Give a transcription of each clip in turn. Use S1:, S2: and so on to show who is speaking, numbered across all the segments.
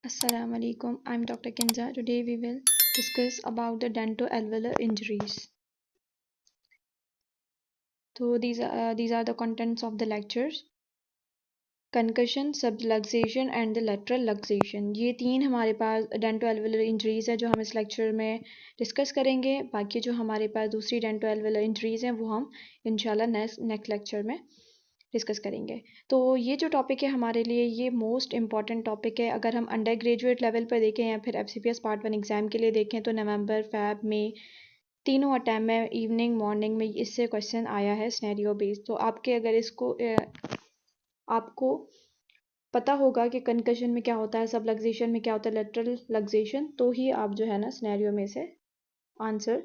S1: Assalamu alaikum. I'm Dr. Kinza. Today we will discuss about the dentoalveolar injuries. So these are the contents of the lectures. Concussion, subluxation and the lateral luxation. ये तीन हमारे पास dentoalveolar injuries है जो हम इस lecture में discuss करेंगे. बाकी जो हमारे पास दूसरी dentoalveolar injuries हैं वो हम इंशाल्लाह नेक्स्ट लेक्चर में डिस्कस करेंगे. तो ये जो टॉपिक है हमारे लिए ये मोस्ट इम्पॉर्टेंट टॉपिक है. अगर हम अंडर ग्रेजुएट लेवल पर देखें या फिर FCPS पार्ट 1 एग्ज़ाम के लिए देखें तो नवंबर, फैब, मई तीनों अटैम्प में इवनिंग मॉर्निंग में इससे क्वेश्चन आया है सिनेरियो बेस्ड. तो आपके अगर इसको आपको पता होगा कि कंकशन में क्या होता है, सबलक्सेशन में क्या होता है, लेटरल लक्सेशन, तो ही आप जो है ना सिनेरियो में से आंसर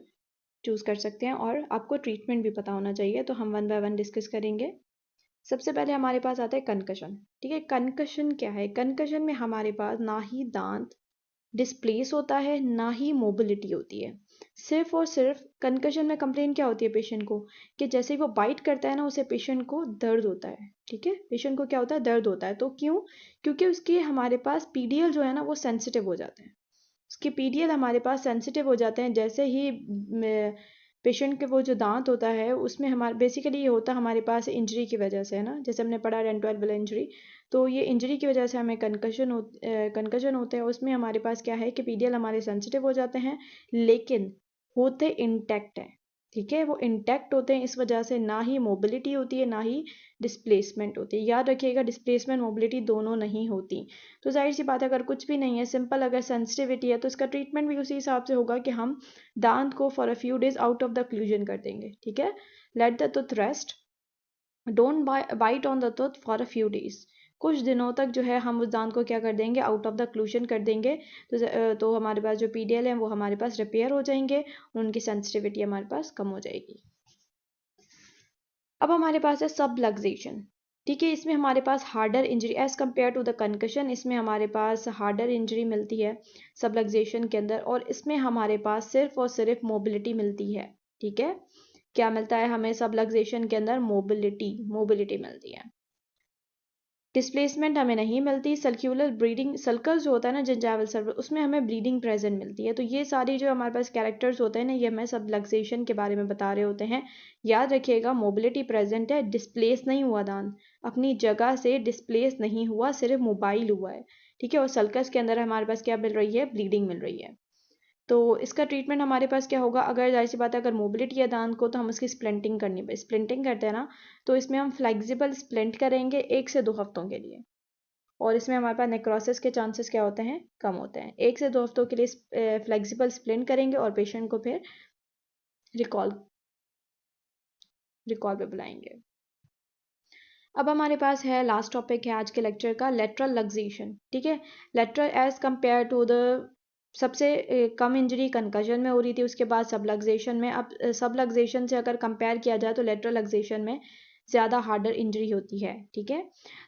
S1: चूज़ कर सकते हैं और आपको ट्रीटमेंट भी पता होना चाहिए. तो हम वन बाय वन डिस्कस करेंगे. सबसे पहले हमारे पास आता है कंकशन. ठीक है, कंकशन क्या है? कंकशन में हमारे पास ना ही दांत डिस्प्लेस होता है ना ही मोबिलिटी होती है. सिर्फ और सिर्फ कंकशन में कंप्लेन क्या होती है पेशेंट को कि जैसे ही वो बाइट करता है ना उसे पेशेंट को दर्द होता है. ठीक है, पेशेंट को क्या होता है? दर्द होता है. तो क्यों? क्योंकि उसके हमारे पास पीडीएल जो है ना वो सेंसिटिव हो जाते हैं. उसके पीडीएल हमारे पास सेंसिटिव हो जाते हैं जैसे ही पेशेंट के वो जो दांत होता है उसमें हमारे बेसिकली ये होता है हमारे पास इंजरी की वजह से, है ना, जैसे हमने पढ़ा डेंटल इंजरी. तो ये इंजरी की वजह से हमें कंकशन होते हैं. उसमें हमारे पास क्या है कि पीडीएल हमारे सेंसिटिव हो जाते हैं लेकिन होते इंटैक्ट हैं. ठीक है, वो इंटैक्ट होते हैं. इस वजह से ना ही मोबिलिटी होती है ना ही डिस्प्लेसमेंट होती है. याद रखिएगा डिस्प्लेसमेंट मोबिलिटी दोनों नहीं होती. तो जाहिर सी बात है अगर कुछ भी नहीं है, सिंपल अगर सेंसिटिविटी है तो इसका ट्रीटमेंट भी उसी हिसाब से होगा कि हम दांत को for a few days out of the occlusion कर देंगे. ठीक है, let the tooth rest, don't bite on the tooth for a few days. कुछ दिनों तक जो है हम उस दांत को क्या कर देंगे? आउट ऑफ द क्लूजन कर देंगे. तो हमारे पास जो पीडीएल है वो हमारे पास रिपेयर हो जाएंगे और उनकी सेंसिटिविटी हमारे पास कम हो जाएगी. अब हमारे पास है सबलक्सेशन. ठीक है, इसमें हमारे पास harder injury as compare to the concussion. इसमें हमारे पास हार्डर इंजरी मिलती है सबलक्सेशन के अंदर और इसमें हमारे पास सिर्फ और सिर्फ मोबिलिटी मिलती है. ठीक है, क्या मिलता है हमें सबलक्सेशन के अंदर? मोबिलिटी मिलती है. डिस्प्लेसमेंट हमें नहीं मिलती. सर्क्यूलर ब्लीडिंग, सर्कल जो होता है ना जिंजाइवल सर्कल, उसमें हमें ब्लीडिंग प्रेजेंट मिलती है. तो ये सारी जो हमारे पास कैरेक्टर्स होते हैं ना ये हमें सबलक्सेशन के बारे में बता रहे होते हैं. याद रखिएगा मोबिलिटी प्रेजेंट है, डिस्प्लेस नहीं हुआ दांत, अपनी जगह से डिस्प्लेस नहीं हुआ, सिर्फ मोबाइल हुआ है. ठीक है, और सर्कस के अंदर हमारे पास क्या मिल रही है? ब्लीडिंग मिल रही है. तो इसका ट्रीटमेंट हमारे पास क्या होगा? अगर जाहिर सी बात है अगर मोबिलिटी है दांत को तो हम उसकी स्प्लिंटिंग करनी है. स्प्लिंटिंग करते हैं ना तो इसमें हम फ्लेक्सिबल स्प्लिंट करेंगे 1 से 2 हफ्तों के लिए और इसमें हमारे पास नेक्रोसिस के चांसेस क्या होते हैं? कम होते हैं. 1 से 2 हफ्तों के लिए फ्लेक्सिबल स्प्लिंट करेंगे और पेशेंट को फिर रिकॉल पे बुलाएंगे. अब हमारे पास है लास्ट टॉपिक है आज के लेक्चर का, लेटरल लक्सेशन. ठीक है, lateral as compared to the सबसे कम इंजरी कंकशन में हो रही थी, उसके बाद सबलक्सेशन में. अब सबलक्सेशन से अगर कंपेयर किया जाए तो लेटरल लक्सेशन में ज़्यादा हार्डर इंजरी होती है. ठीक है,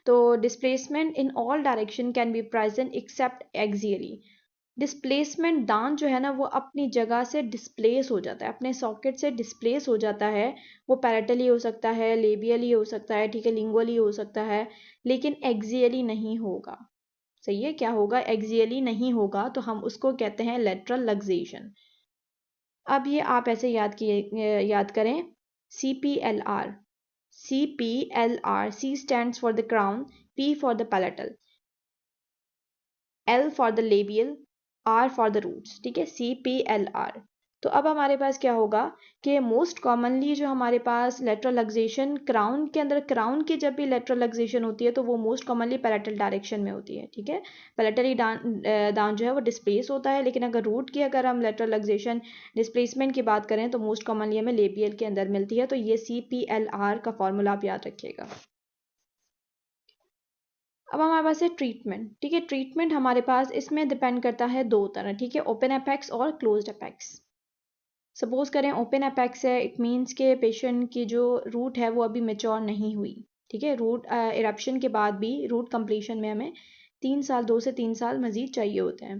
S1: तो displacement in all direction can be present except axially. Displacement दांत जो है ना वो अपनी जगह से डिस्प्लेस हो जाता है, अपने सॉकेट से डिस्प्लेस हो जाता है. वो पैरेटली हो सकता है, लेबियली हो सकता है, ठीक है, लिंगुअली हो सकता है, लेकिन एक्सियली नहीं होगा. सही है, क्या होगा? एक्सियली नहीं होगा. तो हम उसको कहते हैं लेटरल लक्सेशन. अब ये आप ऐसे याद करें, CPLR. CPLR, C stands for the crown, P for the palatal, L for the labial, R for the roots. ठीक है, CPLR. तो अब हमारे पास क्या होगा कि मोस्ट कॉमनली जो हमारे पास लेटरल लक्सेशन क्राउन के अंदर, क्राउन की जब भी लेटरल लक्सेशन होती है तो वो मोस्ट कॉमनली पैलेटल डायरेक्शन में होती है. ठीक है, पैलेटली दांत जो है वो डिस्प्लेस होता है. लेकिन अगर रूट की अगर हम लेटरल लक्सेशन डिस्प्लेसमेंट की बात करें तो मोस्ट कॉमनली हमें लेबियल के अंदर मिलती है. तो ये CPLR का फॉर्मूला आप याद रखिएगा. अब हमारे पास है ट्रीटमेंट. ठीक है, ट्रीटमेंट हमारे पास इसमें डिपेंड करता है दो तरह. ठीक है, ओपन अपेक्स और क्लोज्ड अपेक्स. सपोज करें ओपन अपेक्स है, इट मीन्स के पेशेंट की जो रूट है वो अभी मेच्योर नहीं हुई. ठीक है, रूट इरप्शन के बाद भी रूट कंप्लीशन में हमें 2 से 3 साल मज़ीद चाहिए होते हैं.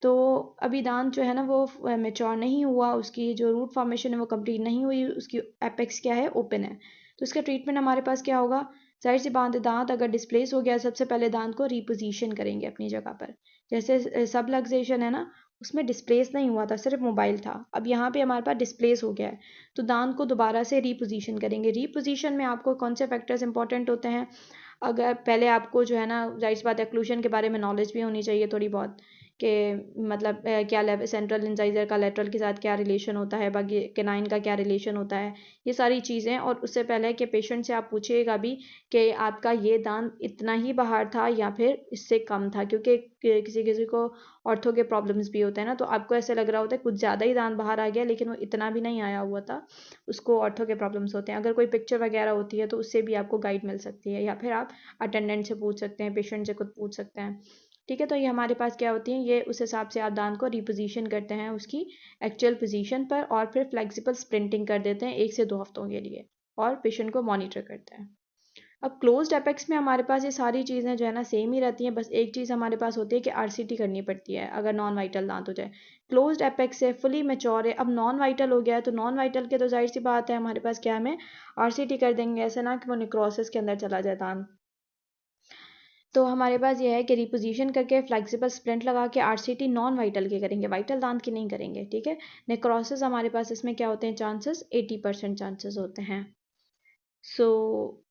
S1: तो अभी दांत जो है ना वो मेच्योर नहीं हुआ, उसकी जो रूट फॉर्मेशन है वो कंप्लीट नहीं हुई, उसकी एपेक्स क्या है? ओपन है. तो इसका ट्रीटमेंट हमारे पास क्या होगा? जाहिर सी बात है, दांत अगर डिस्प्लेस हो गया, सबसे पहले दांत को रिपोजिशन करेंगे अपनी जगह पर। जैसे सब लक्सेशन है ना, उसमें डिस्प्लेस नहीं हुआ था, सिर्फ मोबाइल था। अब यहाँ पे हमारे पास डिस्प्लेस हो गया है, तो दांत को दोबारा से रिपोजिशन करेंगे। रिपोजिशन में आपको कौन से फैक्टर्स इंपॉर्टेंट होते हैं? अगर पहले आपको जो है ना, जाहिर सी बात है, एक्लूशन के बारे में नॉलेज भी होनी चाहिए थोड़ी बहुत, कि मतलब क्या लेवल सेंट्रल इंसाइजर का लेटरल के साथ क्या रिलेशन होता है, बाकी केनाइन का क्या रिलेशन होता है, ये सारी चीज़ें। और उससे पहले कि पेशेंट से आप पूछिएगा भी कि आपका ये दांत इतना ही बाहर था या फिर इससे कम था, क्योंकि किसी किसी को ऑर्थो के प्रॉब्लम्स भी होते हैं ना, तो आपको ऐसे लग रहा होता है कुछ ज़्यादा ही दांत बाहर आ गया, लेकिन वो इतना भी नहीं आया हुआ था, उसको ऑर्थो के प्रॉब्लम्स होते हैं। अगर कोई पिक्चर वगैरह होती है तो उससे भी आपको गाइड मिल सकती है, या फिर आप अटेंडेंट से पूछ सकते हैं, पेशेंट से खुद पूछ सकते हैं। ठीक है, तो ये हमारे पास क्या होती हैं, ये उस हिसाब से आप दांत को रिपोजिशन करते हैं उसकी एक्चुअल पोजीशन पर, और फिर फ्लेक्सिबल स्प्रिंटिंग कर देते हैं 1 से 2 हफ्तों के लिए, और पेशेंट को मॉनिटर करते हैं। अब क्लोज्ड एपेक्स में हमारे पास ये सारी चीज़ें जो है ना सेम ही रहती हैं, बस एक चीज़ हमारे पास होती है कि आरसीटी करनी पड़ती है अगर नॉन वाइटल दांत हो जाए। क्लोज्ड एपेक्स है, फुली मेच्योर है, अब नॉन वाइटल हो गया है, तो नॉन वाइटल के तो जाहिर सी बात है हमारे पास क्या, हमें आरसीटी कर देंगे, ऐसा ना कि वो निक्रोसिस के अंदर चला जाए दांत। तो हमारे पास ये है कि रिपोजिशन करके फ्लेक्सिबल स्प्लिंट लगा के आरसीटी नॉन वाइटल के करेंगे, वाइटल दांत की नहीं करेंगे। ठीक है, नेक्रोसिस हमारे पास इसमें क्या होते हैं चांसेस, 80% चांसेस होते हैं। So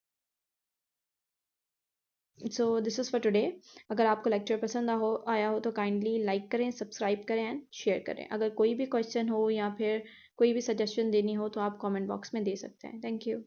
S1: this is for today. अगर आपको लेक्चर पसंद आया हो तो काइंडली लाइक करें, सब्सक्राइब करें एंड शेयर करें। अगर कोई भी क्वेश्चन हो या फिर कोई भी सजेशन देनी हो तो आप कमेंट बॉक्स में दे सकते हैं। Thank you.